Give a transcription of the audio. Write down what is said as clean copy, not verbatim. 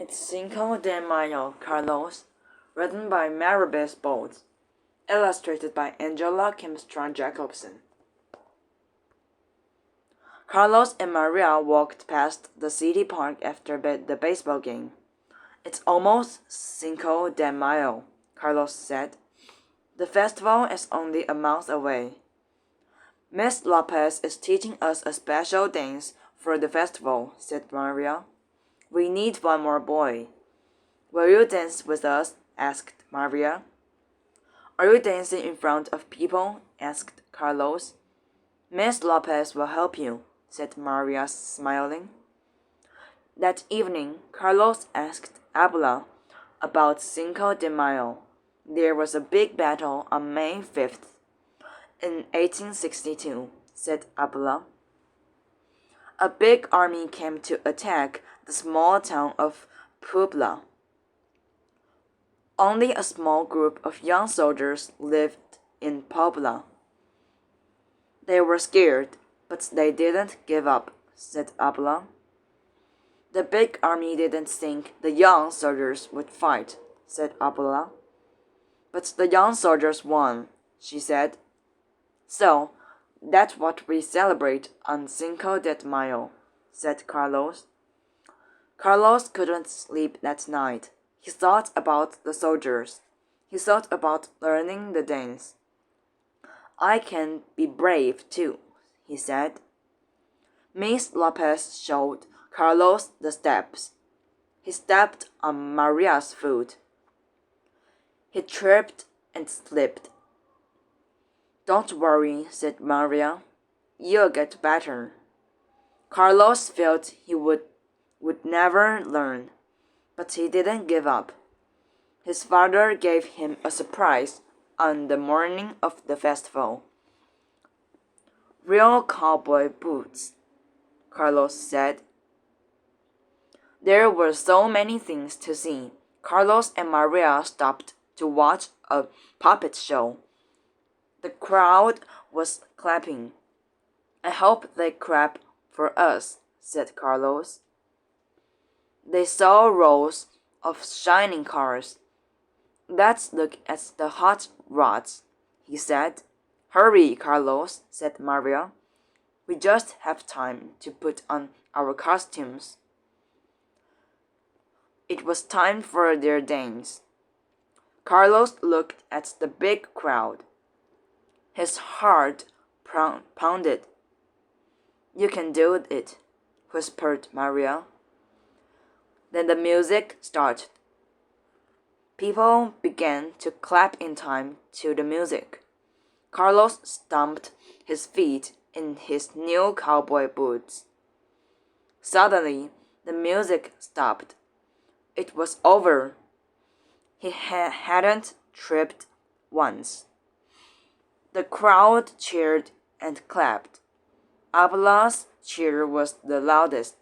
It's Cinco de Mayo, Carlos, written by Maribeth Bolds, illustrated by Angela Kimstrand-Jacobson. Carlos and Maria walked past the city park after the baseball game. It's almost Cinco de Mayo, Carlos said. The festival is only a month away. Miss Lopez is teaching us a special dance for the festival, said Maria. We need one more boy. Will you dance with us? Asked Maria. Are you dancing in front of people? Asked Carlos. Miss Lopez will help you, said Maria, smiling. That evening, Carlos asked Abula about Cinco de Mayo. There was a big battle on May 5th in 1862, said Abula. A big army came to attack the small town of Puebla. Only a small group of young soldiers lived in Puebla. They were scared, but they didn't give up, said Abula. The big army didn't think the young soldiers would fight, said Abula. But the young soldiers won, she said. So, that's what we celebrate on Cinco de Mayo, said Carlos. Carlos couldn't sleep that night. He thought about the soldiers. He thought about learning the dance. I can be brave too, he said. Miss Lopez showed Carlos the steps. He stepped on Maria's foot. He tripped and slipped. Don't worry, said Maria. You'll get better. Carlos felt he would never learn, but he didn't give up. His father gave him a surprise on the morning of the festival. Real cowboy boots, Carlos said. There were so many things to see. Carlos and Maria stopped to watch a puppet show. The crowd was clapping. I hope they clap for us, said Carlos. They saw rows of shining cars. Let's look at the hot rods, he said. Hurry, Carlos, said Maria. We just have time to put on our costumes. It was time for their dance. Carlos looked at the big crowd. His heart pounded. You can do it, whispered Maria. Then the music started. People began to clap in time to the music. Carlos stomped his feet in his new cowboy boots. Suddenly, the music stopped. It was over. He hadn't tripped once. The crowd cheered and clapped. Abula's cheer was the loudest.